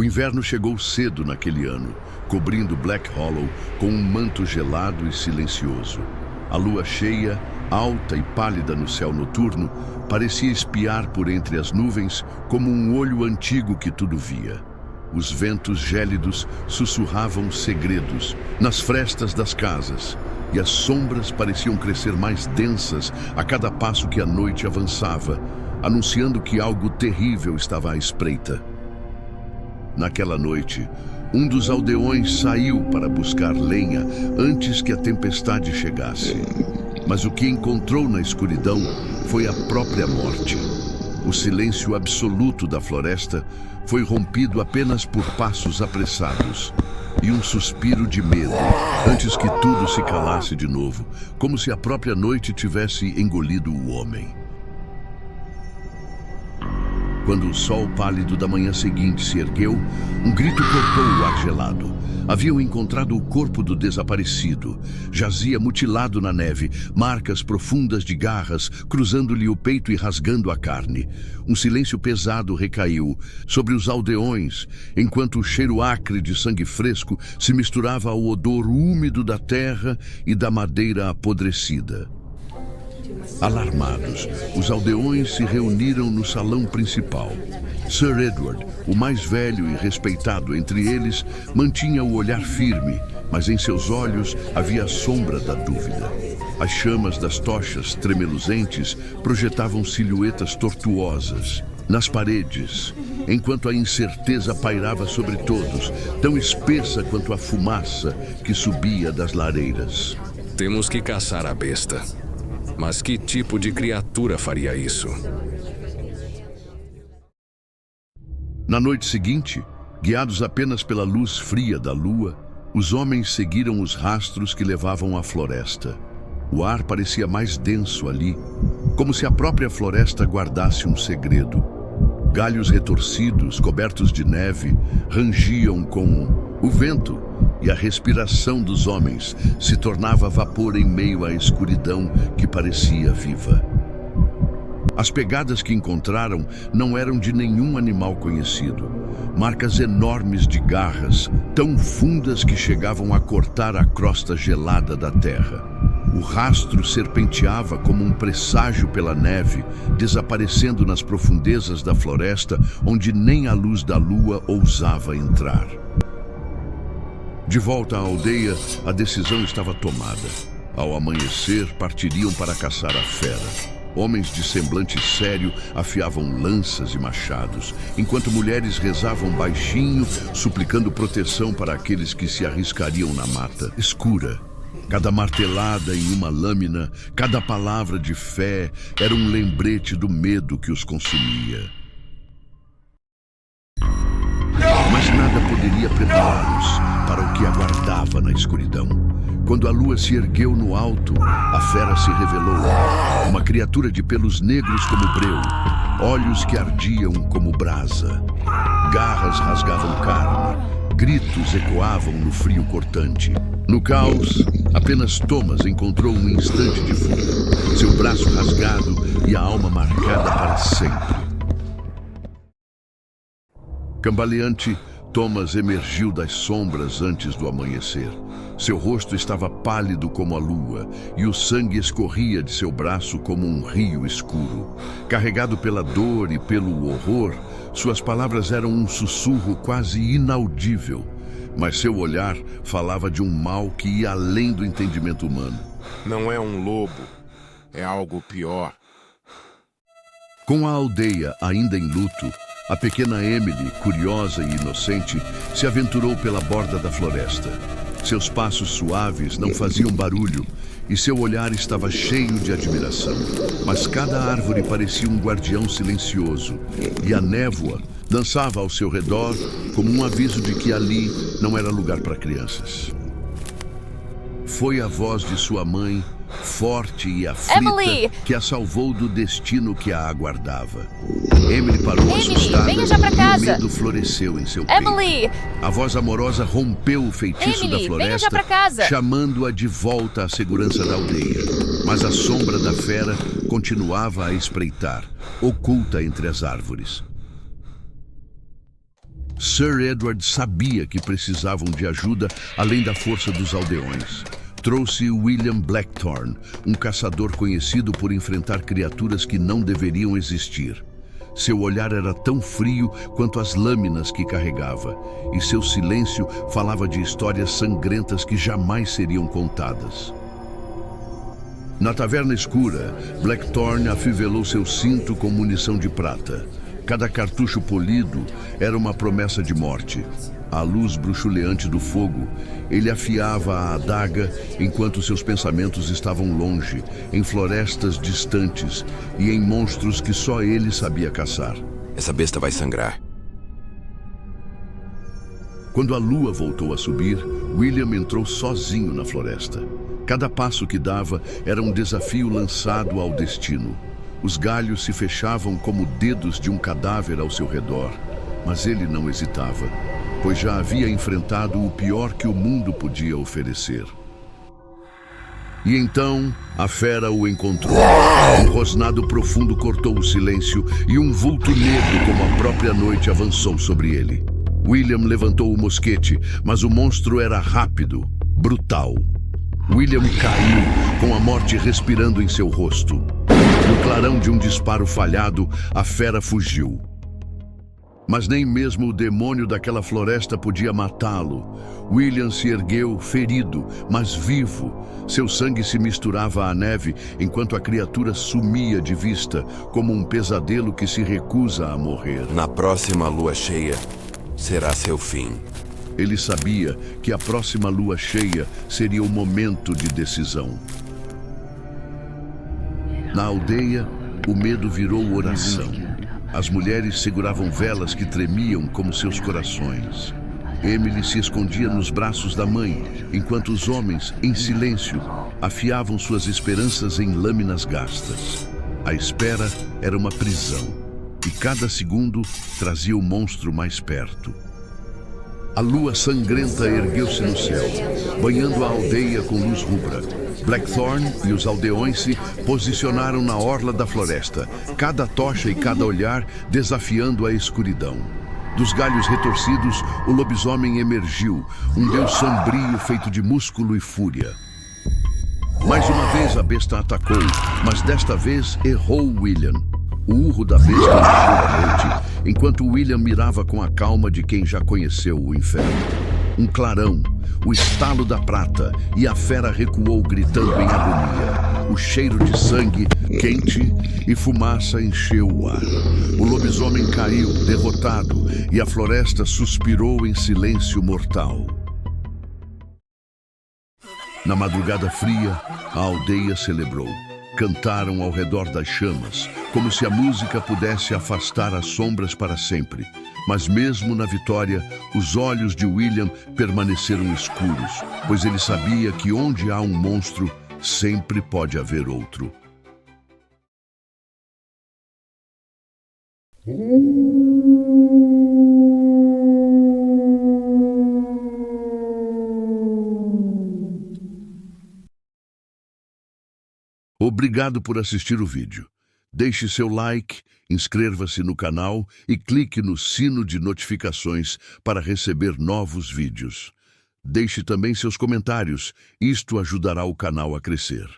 O inverno chegou cedo naquele ano, cobrindo Black Hollow com um manto gelado e silencioso. A lua cheia, alta e pálida no céu noturno, parecia espiar por entre as nuvens como um olho antigo que tudo via. Os ventos gélidos sussurravam segredos nas frestas das casas, e as sombras pareciam crescer mais densas a cada passo que a noite avançava, anunciando que algo terrível estava à espreita. Naquela noite, um dos aldeões saiu para buscar lenha antes que a tempestade chegasse. Mas o que encontrou na escuridão foi a própria morte. O silêncio absoluto da floresta foi rompido apenas por passos apressados e um suspiro de medo antes que tudo se calasse de novo, como se a própria noite tivesse engolido o homem. Quando o sol pálido da manhã seguinte se ergueu, um grito cortou o ar gelado. Haviam encontrado o corpo do desaparecido. Jazia mutilado na neve, marcas profundas de garras cruzando-lhe o peito e rasgando a carne. Um silêncio pesado recaiu sobre os aldeões, enquanto o cheiro acre de sangue fresco se misturava ao odor úmido da terra e da madeira apodrecida. Alarmados, os aldeões se reuniram no salão principal. Sir Edward, o mais velho e respeitado entre eles, mantinha o olhar firme, mas em seus olhos havia a sombra da dúvida. As chamas das tochas tremeluzentes projetavam silhuetas tortuosas nas paredes, enquanto a incerteza pairava sobre todos, tão espessa quanto a fumaça que subia das lareiras. Temos que caçar a besta. Mas que tipo de criatura faria isso? Na noite seguinte, guiados apenas pela luz fria da lua, os homens seguiram os rastros que levavam à floresta. O ar parecia mais denso ali, como se a própria floresta guardasse um segredo. Galhos retorcidos, cobertos de neve, rangiam com o vento, e a respiração dos homens se tornava vapor em meio à escuridão que parecia viva. As pegadas que encontraram não eram de nenhum animal conhecido. Marcas enormes de garras, tão fundas que chegavam a cortar a crosta gelada da terra. O rastro serpenteava como um presságio pela neve, desaparecendo nas profundezas da floresta, onde nem a luz da lua ousava entrar. De volta à aldeia, a decisão estava tomada. Ao amanhecer, partiriam para caçar a fera. Homens de semblante sério afiavam lanças e machados, enquanto mulheres rezavam baixinho, suplicando proteção para aqueles que se arriscariam na mata escura. Cada martelada em uma lâmina, cada palavra de fé era um lembrete do medo que os consumia. Mas nada poderia prepará-los para o que aguardava na escuridão. Quando a lua se ergueu no alto, a fera se revelou. Uma criatura de pelos negros como breu, olhos que ardiam como brasa. Garras rasgavam carne, gritos ecoavam no frio cortante. No caos, apenas Thomas encontrou um instante de fuga, seu braço rasgado e a alma marcada para sempre. Cambaleante, Thomas emergiu das sombras antes do amanhecer. Seu rosto estava pálido como a lua, e o sangue escorria de seu braço como um rio escuro. Carregado pela dor e pelo horror, suas palavras eram um sussurro quase inaudível, mas seu olhar falava de um mal que ia além do entendimento humano. Não é um lobo, é algo pior. Com a aldeia ainda em luto, a pequena Emily, curiosa e inocente, se aventurou pela borda da floresta. Seus passos suaves não faziam barulho e seu olhar estava cheio de admiração. Mas cada árvore parecia um guardião silencioso e a névoa dançava ao seu redor como um aviso de que ali não era lugar para crianças. Foi a voz de sua mãe, forte e aflita, Emily! Que a salvou do destino que a aguardava. Emily parou assustada venha já pra casa. e o medo floresceu em seu peito. Emily! A voz amorosa rompeu o feitiço Emily, da venha já floresta, pra casa. chamando-a de volta à segurança da aldeia. Mas a sombra da fera continuava a espreitar, oculta entre as árvores. Sir Edward sabia que precisavam de ajuda além da força dos aldeões. Trouxe William Blackthorne, um caçador conhecido por enfrentar criaturas que não deveriam existir. Seu olhar era tão frio quanto as lâminas que carregava, e seu silêncio falava de histórias sangrentas que jamais seriam contadas. Na taverna escura, Blackthorne afivelou seu cinto com munição de prata. Cada cartucho polido era uma promessa de morte. À luz bruxuleante do fogo, ele afiava a adaga enquanto seus pensamentos estavam longe, em florestas distantes e em monstros que só ele sabia caçar. Essa besta vai sangrar. Quando a lua voltou a subir, William entrou sozinho na floresta. Cada passo que dava era um desafio lançado ao destino. Os galhos se fechavam como dedos de um cadáver ao seu redor, mas ele não hesitava, pois já havia enfrentado o pior que o mundo podia oferecer. E então, a fera o encontrou. Um rosnado profundo cortou o silêncio e um vulto negro como a própria noite avançou sobre ele. William levantou o mosquete, mas o monstro era rápido, brutal. William caiu, com a morte respirando em seu rosto. No clarão de um disparo falhado, a fera fugiu. Mas nem mesmo o demônio daquela floresta podia matá-lo. William se ergueu, ferido, mas vivo. Seu sangue se misturava à neve, enquanto a criatura sumia de vista, como um pesadelo que se recusa a morrer. Na próxima lua cheia, será seu fim. Ele sabia que a próxima lua cheia seria o momento de decisão. Na aldeia, o medo virou oração. As mulheres seguravam velas que tremiam como seus corações. Emily se escondia nos braços da mãe, enquanto os homens, em silêncio, afiavam suas esperanças em lâminas gastas. A espera era uma prisão, e cada segundo trazia o monstro mais perto. A lua sangrenta ergueu-se no céu, banhando a aldeia com luz rubra. Blackthorne e os aldeões se posicionaram na orla da floresta, cada tocha e cada olhar desafiando a escuridão. Dos galhos retorcidos, o lobisomem emergiu, um deus sombrio feito de músculo e fúria. Mais uma vez a besta atacou, mas desta vez errou William. O urro da besta encheu a noite, enquanto William mirava com a calma de quem já conheceu o inferno. Um clarão, o estalo da prata, e a fera recuou gritando em agonia. O cheiro de sangue, quente e fumaça encheu o ar. O lobisomem caiu, derrotado, e a floresta suspirou em silêncio mortal. Na madrugada fria, a aldeia celebrou. Cantaram ao redor das chamas, como se a música pudesse afastar as sombras para sempre. Mas mesmo na vitória, os olhos de William permaneceram escuros, pois ele sabia que onde há um monstro, sempre pode haver outro. Obrigado por assistir o vídeo. Deixe seu like, inscreva-se no canal e clique no sino de notificações para receber novos vídeos. Deixe também seus comentários, isto ajudará o canal a crescer.